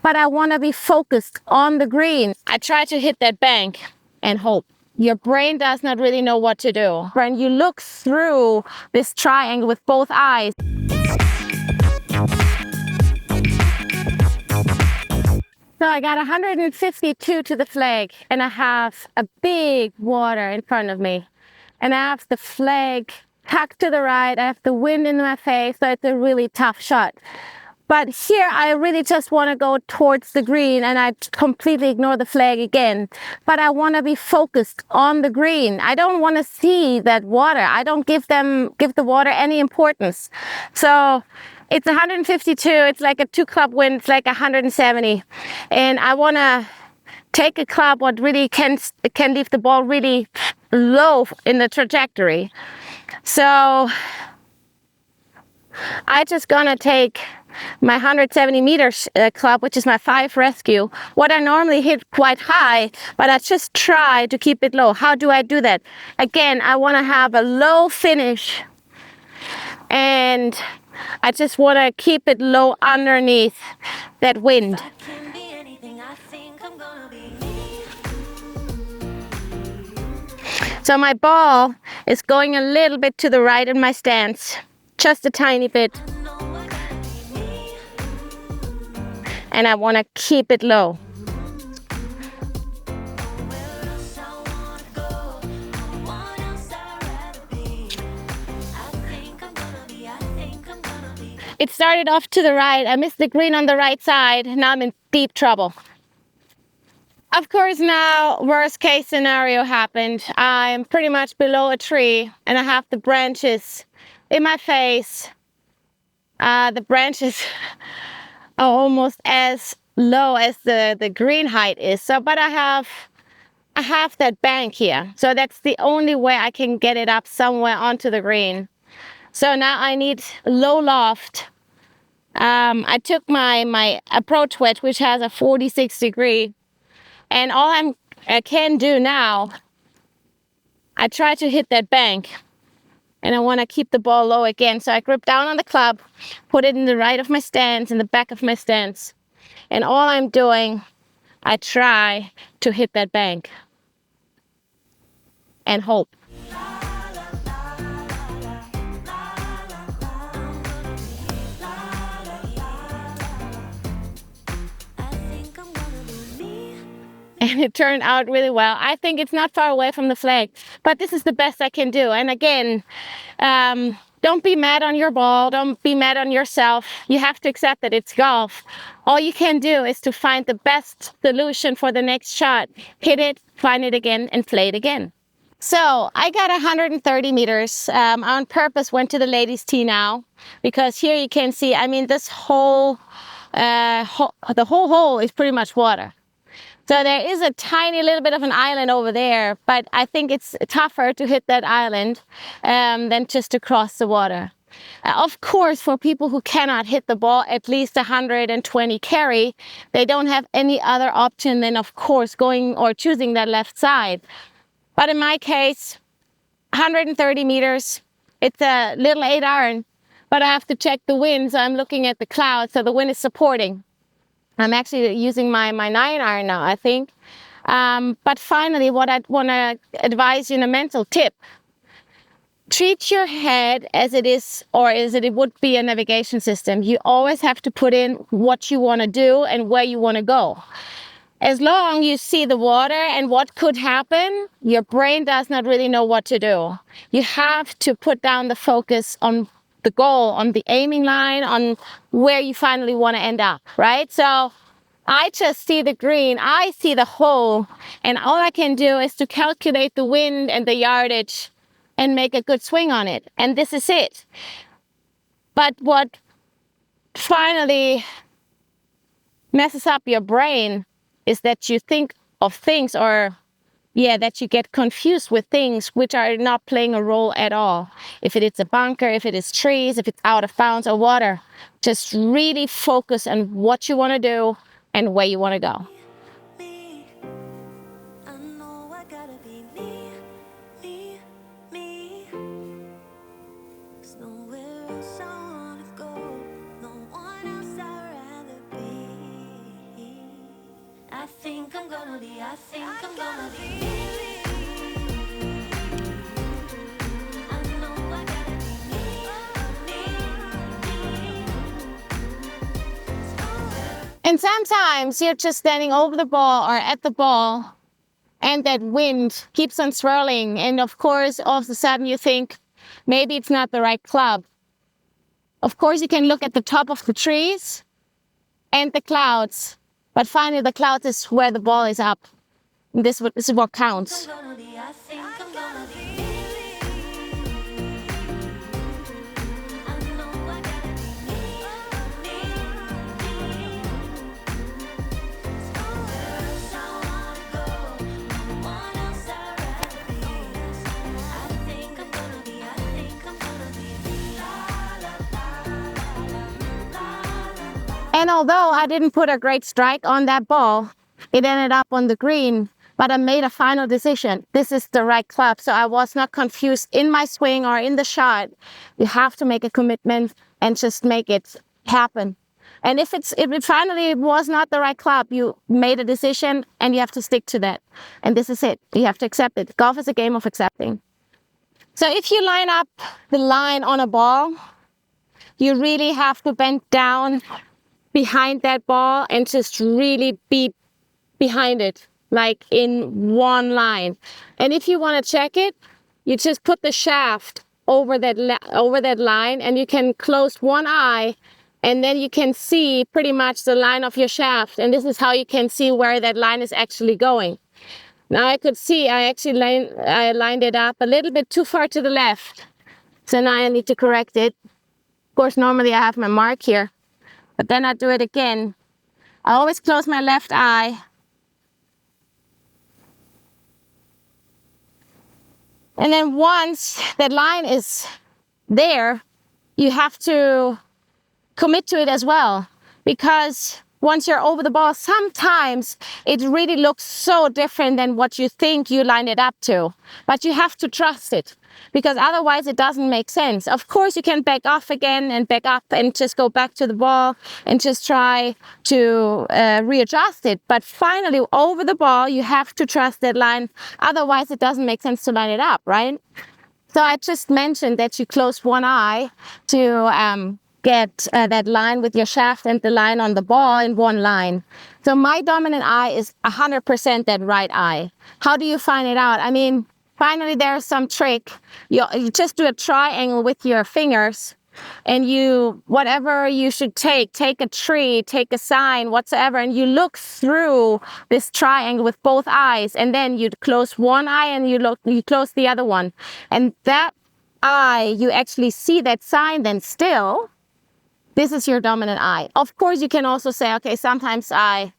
but I want to be focused on the green. I try to hit that bank and hope. Your brain does not really know what to do. When you look through this triangle with both eyes, so I got 152 to the flag, and I have a big water in front of me. And I have the flag tucked to the right, I have the wind in my face, so it's a really tough shot. But here I really just want to go towards the green, and I completely ignore the flag again. But I want to be focused on the green. I don't want to see that water. I don't give the water any importance. So it's 152, it's like a 2-club wind, it's like 170. And I want to take a club what really can leave the ball really low in the trajectory. So I just gonna take my 170 meters club, which is my 5 rescue, what I normally hit quite high, but I just try to keep it low. How do I do that? Again, I want to have a low finish, and I just want to keep it low underneath that wind. So my ball is going a little bit to the right in my stance, just a tiny bit. And I want to keep it low. It started off to the right. I missed the green on the right side. Now I'm in deep trouble. Of course, now worst case scenario happened. I'm pretty much below a tree and I have the branches in my face. The branches are almost as low as the green height is. So, but I have that bank here. So that's the only way I can get it up somewhere onto the green. So now I need low loft. I took my approach wedge, which has a 46 degree. And all I can do now, I try to hit that bank. And I want to keep the ball low again. So I grip down on the club, put it in the right of my stance, in the back of my stance. And all I'm doing, I try to hit that bank. And hope. And it turned out really well. I think it's not far away from the flag, but this is the best I can do. And again, don't be mad on your ball. Don't be mad on yourself. You have to accept that it's golf. All you can do is to find the best solution for the next shot. Hit it, find it again, and play it again. So I got 130 meters. On purpose went to the ladies' tee now, because here you can see, I mean, this whole, the whole hole is pretty much water. So there is a tiny little bit of an island over there, but I think it's tougher to hit that island than just to cross the water. Of course, for people who cannot hit the ball at least 120 carry, they don't have any other option than, of course, going or choosing that left side. But in my case, 130 meters, it's a little 8-iron, but I have to check the wind, so I'm looking at the clouds, so the wind is supporting. I'm actually using my 9-iron now, I think. But finally, what I want to advise you in a mental tip, treat your head as it is, or as it would be a navigation system. You always have to put in what you want to do and where you want to go. As long as you see the water and what could happen, your brain does not really know what to do. You have to put down the focus on the goal, on the aiming line, on where you finally want to end up, right? So I just see the green, I see the hole, and all I can do is to calculate the wind and the yardage and make a good swing on it. And this is it. But what finally messes up your brain is that you think of things, or that you get confused with things which are not playing a role at all. If it is a bunker, if it is trees, if it's out of bounds or water, just really focus on what you want to do and where you want to go. think I'm gonna be, I think I'm gonna be. I know I gotta be me. And sometimes you're just standing over the ball or at the ball, and that wind keeps on swirling. And of course, all of a sudden you think, maybe it's not the right club. Of course, you can look at the top of the trees and the clouds, but finally the clouds is where the ball is up. And this is what counts. I'm gonna be, I think I'm gonna be. I know I gotta be me. First I wanna go, no one else I'd rather be. I think I'm gonna be, I think I'm gonna be. La la la la la. And although I didn't put a great strike on that ball, it ended up on the green, but I made a final decision. This is the right club. So I was not confused in my swing or in the shot. You have to make a commitment and just make it happen. And if it finally was not the right club, you made a decision and you have to stick to that. And this is it. You have to accept it. Golf is a game of accepting. So if you line up the line on a ball, you really have to bend down behind that ball and just really be behind it, like in one line. And if you want to check it, you just put the shaft over that line, and you can close one eye, and then you can see pretty much the line of your shaft. And this is how you can see where that line is actually going. Now I could see I lined it up a little bit too far to the left. So now I need to correct it. Of course, normally I have my mark here, but then I do it again. I always close my left eye. And then once that line is there, you have to commit to it as well. Because once you're over the ball, sometimes it really looks so different than what you think you lined it up to. But you have to trust it, because otherwise it doesn't make sense. Of course, you can back off again and back up and just go back to the ball and just try to readjust it. But finally, over the ball, you have to trust that line. Otherwise, it doesn't make sense to line it up, right? So I just mentioned that you close one eye to get that line with your shaft and the line on the ball in one line. So my dominant eye is 100% that right eye. How do you find it out? I mean, finally there's some trick. You just do a triangle with your fingers, and whatever you should take a tree, take a sign, whatsoever, and you look through this triangle with both eyes, and then you close one eye and you close the other one. And that eye, you actually see that sign then still. This is your dominant eye. Of course, you can also say, okay, sometimes if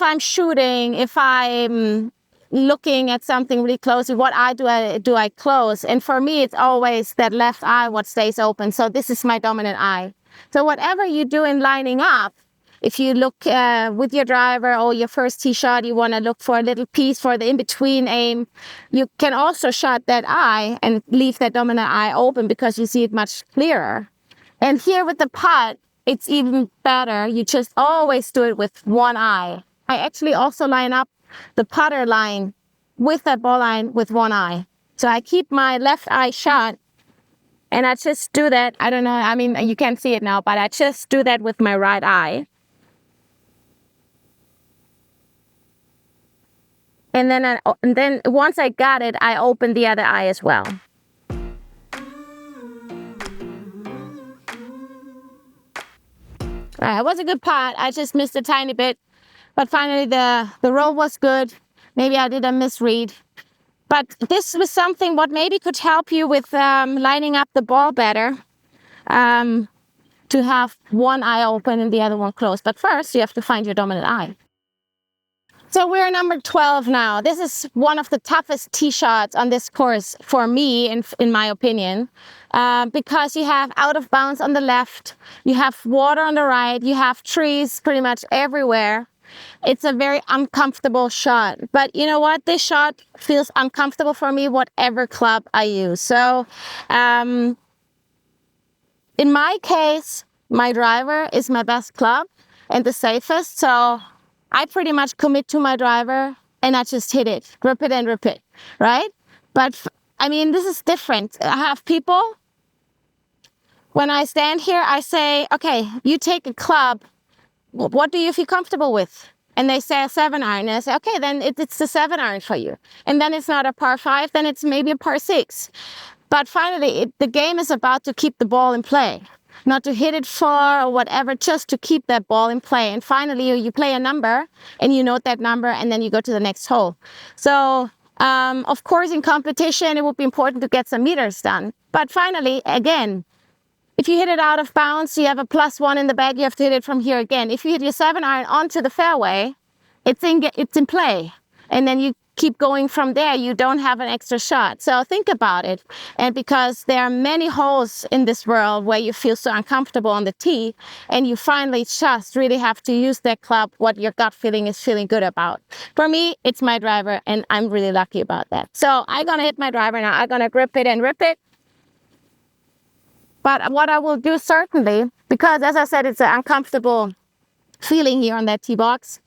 I'm shooting, if I'm looking at something really closely, what eye do I close? And for me, it's always that left eye what stays open. So this is my dominant eye. So whatever you do in lining up, if you look with your driver or your first tee shot, you want to look for a little piece for the in-between aim, you can also shut that eye and leave that dominant eye open, because you see it much clearer. And here with the putt, it's even better. You just always do it with one eye. I actually also line up the putter line with that ball line with one eye. So I keep my left eye shut, and I just do that. I don't know, I mean, you can't see it now, but I just do that with my right eye. And then once I got it, I open the other eye as well. It was a good putt. I just missed a tiny bit. But finally, the roll was good. Maybe I did a misread. But this was something what maybe could help you with lining up the ball better. To have one eye open and the other one closed. But first, you have to find your dominant eye. So we're number 12 now. This is one of the toughest tee shots on this course for me, in my opinion, because you have out of bounds on the left, you have water on the right, you have trees pretty much everywhere. It's a very uncomfortable shot. But you know what? This shot feels uncomfortable for me, whatever club I use. So in my case, my driver is my best club. and the safest. So I pretty much commit to my driver and I just hit it, grip it and rip it, right? But I mean, this is different. I have people, when I stand here, I say, okay, you take a club. What do you feel comfortable with? And they say a 7-iron. And I say, okay, then it's the 7-iron for you. And then it's not a par 5, then it's maybe a par 6. But finally, the game is about to keep the ball in play, not to hit it far or whatever, just to keep that ball in play. And finally, you play a number and you note that number and then you go to the next hole. So, of course, in competition, it would be important to get some meters done. But finally, again, if you hit it out of bounds, you have a +1 in the bag, you have to hit it from here again. If you hit your 7-iron onto the fairway, it's in play. And then you keep going from there. You don't have an extra shot. So think about it. And because there are many holes in this world where you feel so uncomfortable on the tee, and you finally just really have to use that club, what your gut feeling is feeling good about. For me, it's my driver, and I'm really lucky about that. So I'm going to hit my driver now. I'm going to grip it and rip it. But what I will do certainly, because as I said, it's an uncomfortable feeling here on that tee box,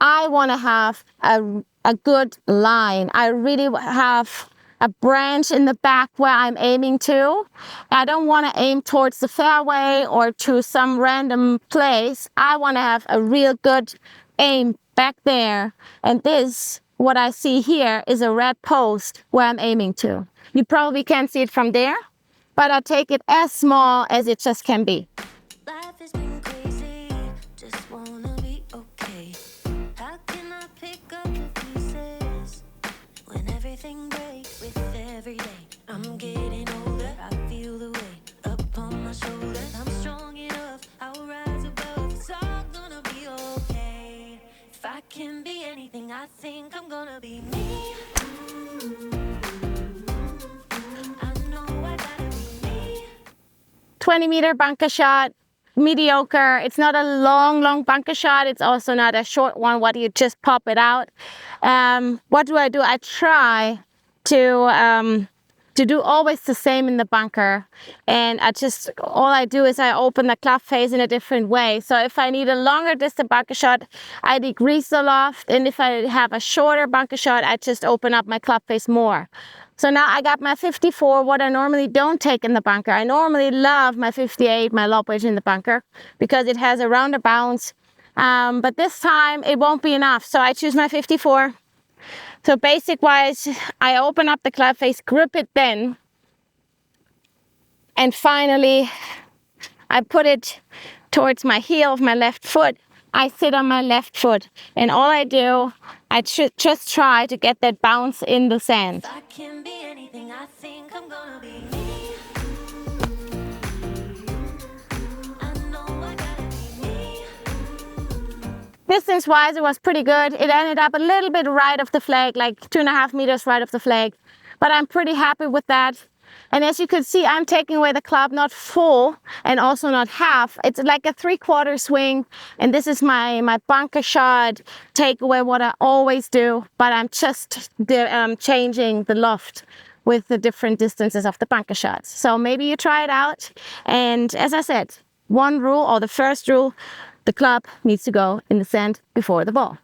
I want to have a good line. I really have a branch in the back where I'm aiming to. I don't want to aim towards the fairway or to some random place. I want to have a real good aim back there. And this, what I see here, is a red post where I'm aiming to. You probably can't see it from there, but I take it as small as it just can be. Life has been crazy, just wanna be okay. How can I pick up the pieces when everything breaks with every day? I'm getting older, I feel the weight upon my shoulders. I'm strong enough, I'll rise above. It's all gonna be okay. If I can be anything, I think I'm gonna be me. I know I gotta be me. 20-meter bunker shot, mediocre. It's not a long bunker shot. It's also not a short one where you just pop it out. What do? I try to do always the same in the bunker. And all I do is I open the club face in a different way. So if I need a longer distance bunker shot, I decrease the loft. And if I have a shorter bunker shot, I just open up my club face more. So now I got my 54, what I normally don't take in the bunker. I normally love my 58, my lob wedge in the bunker, because it has a rounder bounce. But this time it won't be enough. So I choose my 54. So basic wise, I open up the club face, grip it then. And finally, I put it towards my heel of my left foot. I sit on my left foot, and all I do, I just try to get that bounce in the sand. If I can be anything, I think I'm gonna be me. I know I gotta be me. Distance-wise, it was pretty good. It ended up a little bit right of the flag, like 2.5 meters right of the flag. But I'm pretty happy with that. And as you can see, I'm taking away the club, not full and also not half. It's like a 3/4 swing. And this is my bunker shot, take away what I always do. But I'm just changing the loft with the different distances of the bunker shots. So maybe you try it out. And as I said, one rule, or the first rule, the club needs to go in the sand before the ball.